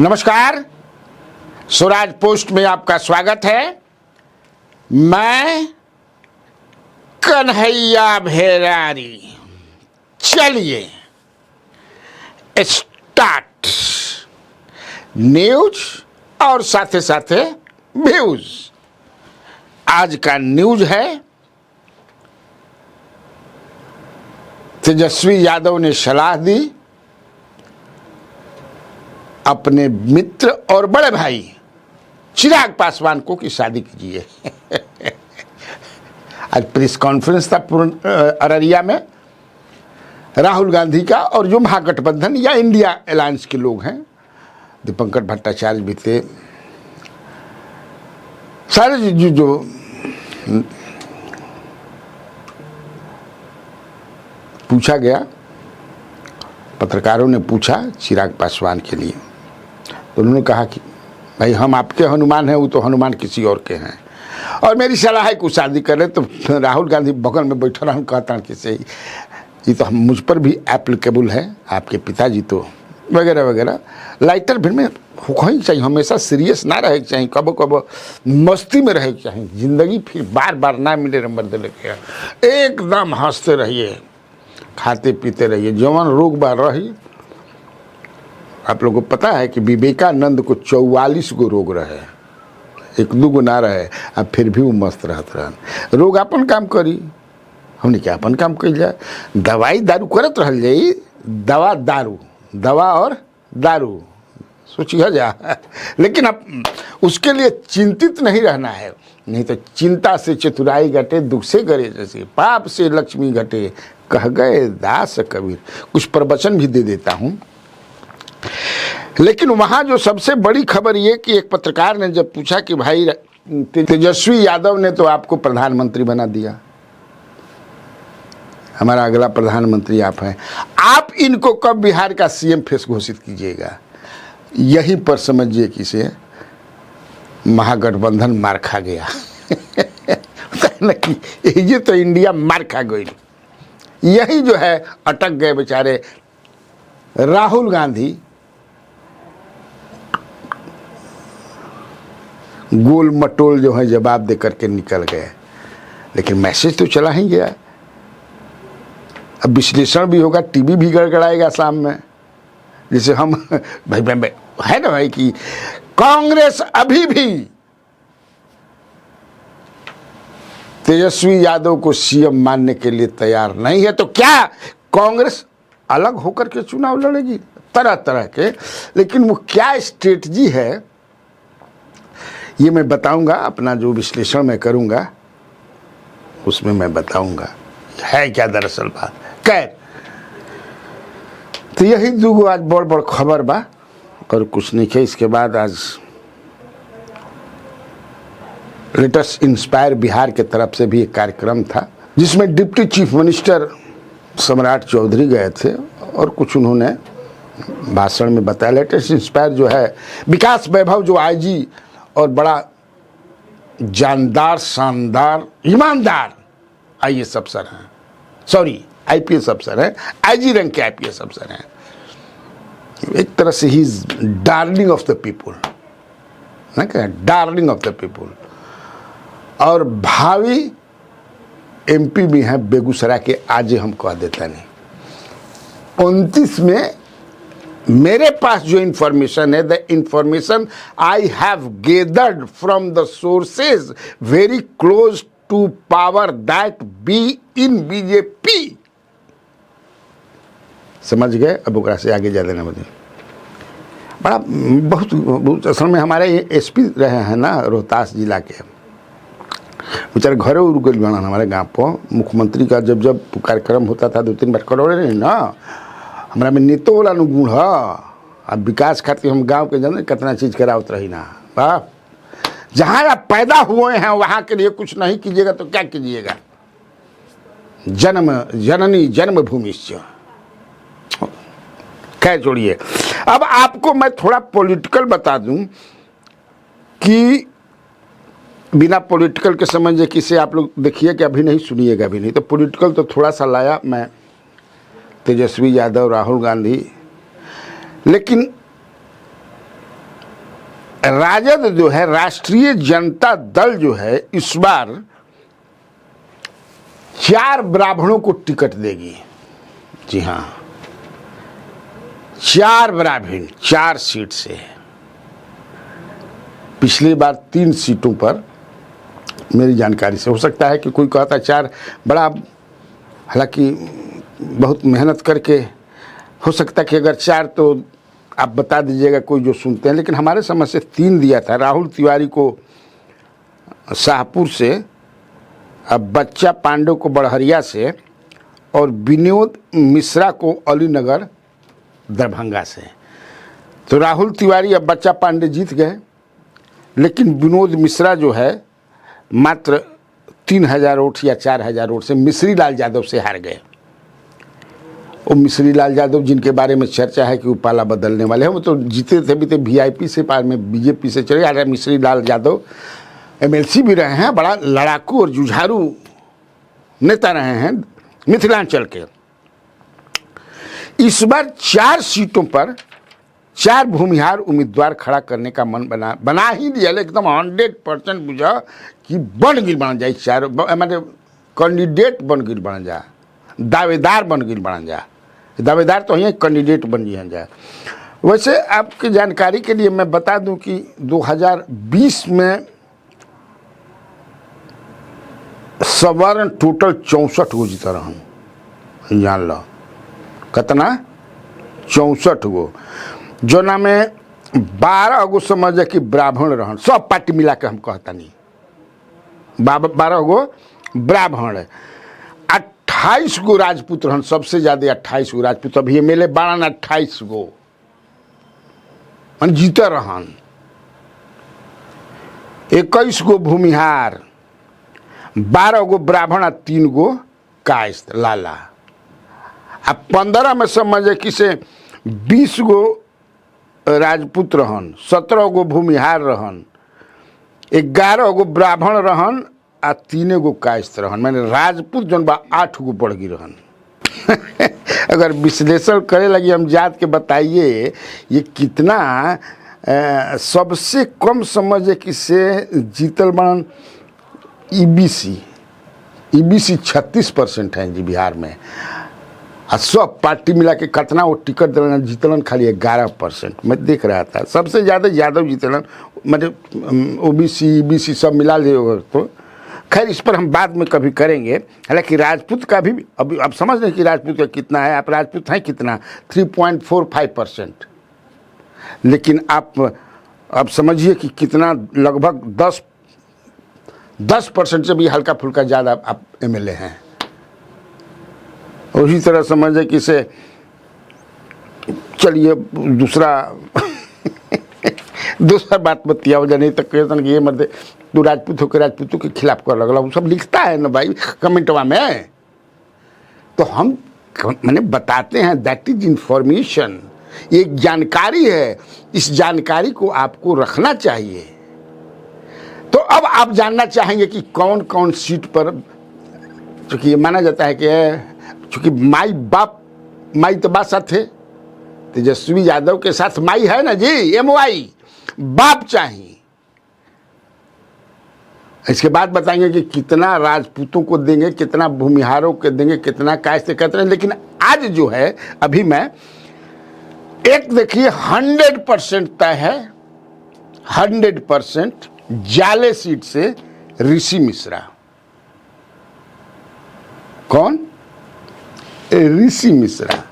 नमस्कार, स्वराज पोस्ट में आपका स्वागत है। मैं कन्हैया भेरारी। चलिए स्टार्ट न्यूज और साथे साथे व्यूज। आज का न्यूज है तेजस्वी यादव ने सलाह दी अपने मित्र और बड़े भाई चिराग पासवान को कि शादी कीजिए। आज प्रेस कॉन्फ्रेंस था अररिया में राहुल गांधी का, और जो महागठबंधन या इंडिया अलायंस के लोग हैं, दीपंकर भट्टाचार्य भी थे, सारे जो पूछा गया, पत्रकारों ने पूछा चिराग पासवान के लिए, तो उन्होंने कहा कि भाई हम आपके हनुमान हैं, वो तो हनुमान किसी और के हैं, और मेरी सलाह है कि शादी करें। तो राहुल गांधी बगल में बैठा रहा, कहता कि सही ये तो हम मुझ पर भी एप्लीकेबल है, आपके पिताजी तो वगैरह वगैरह। लाइटर भीड़ में होना ही चाहिए, हमेशा सीरियस ना रहे चाहिए, कबो कबो मस्ती में रहे चाहिए। जिंदगी फिर बार बार ना मिले नंबर दे लेके एकदम हंसते रहिए, खाते पीते रहिए, जवान रोग बार रही। आप लोगों को पता है कि विवेकानंद को 44 गो रोग रहे, एक दो गो ना रहे, अब फिर भी वो मस्त रहते रहन। रोग अपन काम करी, हमने क्या अपन काम कर जाए, दवाई दारू करत रह जाई, दवा दारू, दवा और दारू सोचिए जा। लेकिन अब उसके लिए चिंतित नहीं रहना है, नहीं तो चिंता से चतुराई घटे, दुख से करे जैसे, पाप से लक्ष्मी घटे, कह गए दास कबीर। कुछ प्रवचन भी दे देता हूँ। लेकिन वहाँ जो सबसे बड़ी खबर ये कि एक पत्रकार ने जब पूछा कि भाई तेजस्वी यादव ने तो आपको प्रधानमंत्री बना दिया, हमारा अगला प्रधानमंत्री आप हैं, आप इनको कब बिहार का सीएम फेस घोषित कीजिएगा। यहीं पर समझिए कि से महागठबंधन मार खा गया। कि ये तो इंडिया मार खा गई। यही जो है अटक गए बेचारे राहुल गांधी, गोल मटोल जो है जवाब दे करके निकल गए। लेकिन मैसेज तो चला ही गया। अब विश्लेषण भी होगा, टीवी भी गड़गड़ाएगा शाम में, जैसे हम भाई है ना भाई कि कांग्रेस अभी भी तेजस्वी यादव को सीएम मानने के लिए तैयार नहीं है। तो क्या कांग्रेस अलग होकर के चुनाव लड़ेगी तरह तरह के, लेकिन वो क्या स्ट्रेटजी है ये मैं बताऊंगा। अपना जो विश्लेषण मैं करूंगा उसमें मैं बताऊंगा है क्या दरअसल बात। खैर, तो यही दो आज बड़ बड़ खबर बा और कुछ नहीं है। इसके बाद आज लेटेस्ट इंस्पायर बिहार के तरफ से भी एक कार्यक्रम था, जिसमें डिप्टी चीफ मिनिस्टर सम्राट चौधरी गए थे और कुछ उन्होंने भाषण में बताया। लेटेस्ट इंस्पायर जो है विकास वैभव, जो आईजी और बड़ा जानदार, शानदार, ईमानदार आईएएस अफसर हैं, सॉरी आईपीएस अफसर हैं, आईजी रैंक के आईपीएस अफसर हैं। एक तरह से he is darling of the people, ना क्या, डार्लिंग ऑफ द पीपुल। और भावी एमपी भी हैं बेगूसराय के, आज हम कह देता नहीं। 29 में मेरे पास जो इंफॉर्मेशन है, the information I have gathered from the sources very close to power that be in BJP. समझ गए? अब ओकरा से आगे जा देना मुझे बड़ा बहुत असल में हमारे एसपी रहे हैं ना रोहतास जिला के, बेचारे घरे रुक गए हमारे गाँव पर। मुख्यमंत्री का जब जब कार्यक्रम होता था 2-3 बार करोड़े नहीं ना, हमारा में नेतो वाला गुण है। अब विकास खातिर हम गांव के जाने कितना चीज़ करावत रही ना। वाह, जहाँ आप पैदा हुए हैं वहाँ के लिए कुछ नहीं कीजिएगा तो क्या कीजिएगा। जन्म जननी जन्मभूमि से। खैर छोड़िए, अब आपको मैं थोड़ा पॉलिटिकल बता दूं कि बिना पॉलिटिकल के समझे किसे आप लोग देखिए कि अभी नहीं सुनिएगा, अभी नहीं तो पॉलिटिकल तो थोड़ा सा लाया मैं, तेजस्वी यादव, राहुल गांधी। लेकिन राजद जो है, राष्ट्रीय जनता दल जो है, इस बार 4 ब्राह्मणों को टिकट देगी। जी हाँ, 4 ब्राह्मण 4 सीट से। पिछली बार 3 सीटों पर मेरी जानकारी से, हो सकता है कि कोई कहता 4 बड़ा, हालांकि बहुत मेहनत करके हो सकता कि अगर 4 तो आप बता दीजिएगा कोई जो सुनते हैं, लेकिन हमारे समझ से 3 दिया था। राहुल तिवारी को शाहपुर से, अब बच्चा पांडे को बड़हरिया से और विनोद मिश्रा को अलीनगर दरभंगा से। तो राहुल तिवारी अब बच्चा पांडे जीत गए, लेकिन विनोद मिश्रा जो है मात्र 3000 वोट या 4000 वोट से मिश्री लाल यादव से हार गए। वो मिश्री लाल यादव जिनके बारे में चर्चा है कि वो पाला बदलने वाले हैं, वो तो जीते थे भी थे वीआईपी से, बाद में बीजेपी से चले आ रहे। मिश्री लाल यादव एमएलसी भी रहे हैं, बड़ा लड़ाकू और जुझारू नेता रहे हैं मिथिलांचल के। इस बार 4 सीटों पर 4 भूमिहार उम्मीदवार खड़ा करने का मन बना ही दिया। एकदम 100% बुझा कि बन गिर बन जाए, 4 मैंने कैंडिडेट बन गिर बन जा, दावेदार बन गिर बन जा। दावेदार तो ही कैंडिडेट बन जाए। वैसे आपकी जानकारी के लिए मैं बता दूं कि 2020 में सवर्ण टोटल 64 गो जीता रहन, जान लो कितना, 64 गो। जो ना में 12 गो समझ कि ब्राह्मण रहन, सब पार्टी मिला के हम कहता नहीं, 12 गो ब्राह्मण, 28 गो राजपूत रहन, सबसे ज्यादा 28 गो राजपूत। अभी एमएलए 28 गो मन जीता रहन, 21 गो भूमिहार, 12 गो ब्राह्मण, 3 गो कायस्थ लाला। अब 15 में समझे कि से 20 गो राजपूत रहन, 17 गो भूमिहार रहन, 11 गो ब्राह्मण रहन आ 3 गो कायस्थ रहन। मैंने राजपूत जौन बा 8 गो बढ़ गई रहन। अगर विश्लेषण करे लगी हम जात के, बताइए ये कितना सबसे कम समझे कि से जीतल बनन ईबीसी 36% है जी बिहार में। और सब पार्टी मिला के कितना वो टिकट दिलन, जीतलन खाली 11%। मैं देख रहा था सबसे ज़्यादा यादव जीतलन, मतलब ओबीसी ईबीसी सब मिला ले तो। खैर इस पर हम बाद में कभी करेंगे। हालांकि राजपूत का भी अभी आप समझ रहे कि राजपूत का कितना है। आप राजपूत हैं कितना, 3.45%। लेकिन आप समझिए कि कितना, लगभग 10% से भी हल्का फुल्का ज़्यादा आप एमएलए हैं। उसी तरह समझे कि से, चलिए दूसरा बात बतिया हो जाने तक कहते कि ये मत तू राजपूत होकर राजपूतों के खिलाफ कर लगला, वो सब लिखता है ना भाई कमेंटवा में। तो हम मैंने बताते हैं, दैट इज इंफॉर्मेशन, एक जानकारी है, इस जानकारी को आपको रखना चाहिए। तो अब आप जानना चाहेंगे कि कौन कौन सीट पर, चूँकि ये माना जाता है कि चूँकि माई तो बात साथ थे, तेजस्वी यादव के साथ माई है ना जी, MY बाप चाहिए। इसके बाद बताएंगे कि कितना राजपूतों को देंगे, कितना भूमिहारों को देंगे, कितना कायस्थ कहते हैं। लेकिन आज जो है, अभी मैं एक देखिए 100% तय है, 100% जाले सीट से ऋषि मिश्रा। कौन? ऋषि मिश्रा,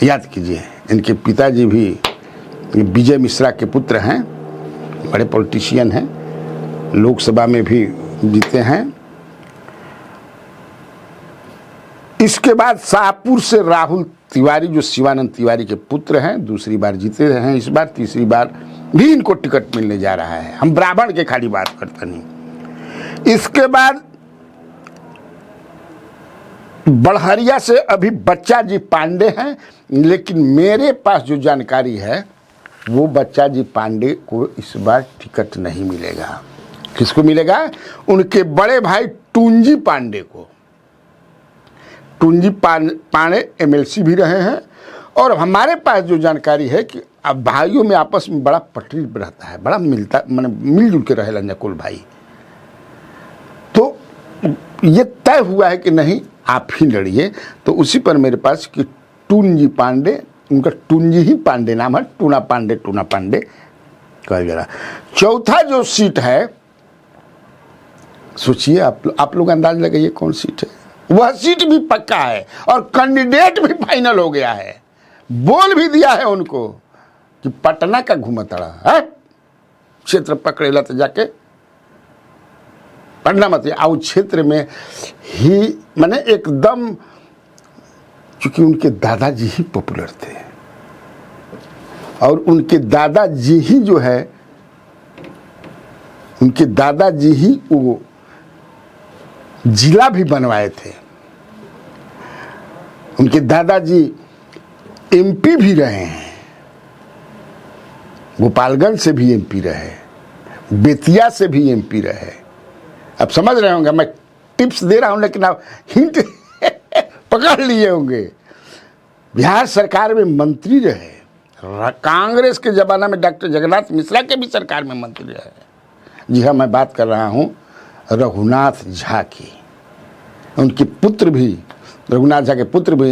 याद कीजिए, इनके पिताजी भी विजय मिश्रा के पुत्र हैं, बड़े पॉलिटिशियन हैं, लोकसभा में भी जीते हैं। इसके बाद शाहपुर से राहुल तिवारी, जो शिवानंद तिवारी के पुत्र हैं, दूसरी बार जीते हैं इस बार, तीसरी बार भी इनको टिकट मिलने जा रहा है। हम ब्राह्मण के खाली बात करते नहीं। इसके बाद बड़हरिया से अभी बच्चा जी पांडे हैं, लेकिन मेरे पास जो जानकारी है वो बच्चा जी पांडे को इस बार टिकट नहीं मिलेगा। किसको मिलेगा? उनके बड़े भाई टूंजी पांडे को। टूंजी पांडे MLC भी रहे हैं और हमारे पास जो जानकारी है कि अब भाइयों में आपस में बड़ा पटरी रहता है, बड़ा मिलता माने मिलजुल के रहे कुल भाई। तो ये तय हुआ है कि नहीं आप ही लड़िए। तो उसी पर मेरे पास कि टूनजी पांडे, उनका टूनजी ही पांडे नाम है, टूना पांडे कह जरा। चौथा जो सीट है, सोचिए आप लोग अंदाज लगाइए कौन सीट है। वह सीट भी पक्का है और कैंडिडेट भी फाइनल हो गया है, बोल भी दिया है उनको कि पटना का घूमतड़ा है, क्षेत्र पकड़ेला तो जाके पढ़ना मत आओ क्षेत्र में ही, माने एकदम, क्योंकि उनके दादाजी ही पॉपुलर थे और उनके दादाजी ही जो है, उनके दादाजी ही वो जिला भी बनवाए थे। उनके दादाजी एमपी भी रहे हैं, गोपालगंज से भी एमपी रहे, बेतिया से भी एमपी रहे। अब समझ रहे होंगे, मैं टिप्स दे रहा हूं लेकिन आप हिंट पकड़ लिए होंगे। बिहार सरकार में मंत्री रहे, कांग्रेस के जमाना में डॉक्टर जगन्नाथ मिश्रा के भी सरकार में मंत्री रहे। जी हाँ, मैं बात कर रहा हूँ रघुनाथ झा की। उनके पुत्र भी, रघुनाथ झा के पुत्र भी,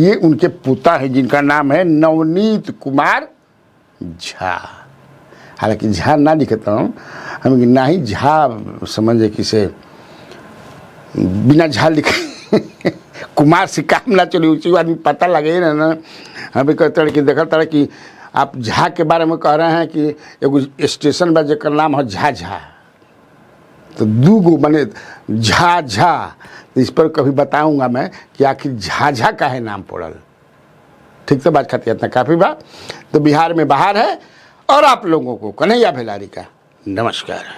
ये उनके पोता है जिनका नाम है नवनीत कुमार झा। हालांकि झा ना लिखता हूँ हम, ना ही झा समझे किसे बिना झा लिखे कुमार से काम ना चले, उसी आदमी पता लगे ना। हमें कहते हैं कि देखा कि आप झा के बारे में कह रहे हैं कि एगो स्टेशन बा जेकर नाम है झा, तो दूगो बने झा। तो इस पर कभी बताऊंगा मैं कि आखिर झा का है नाम पड़ल। ठीक तो बात खाती इतना काफ़ी बा। तो बिहार में बाहर है और आप लोगों को कन्हैया भेलारी का नमस्कार।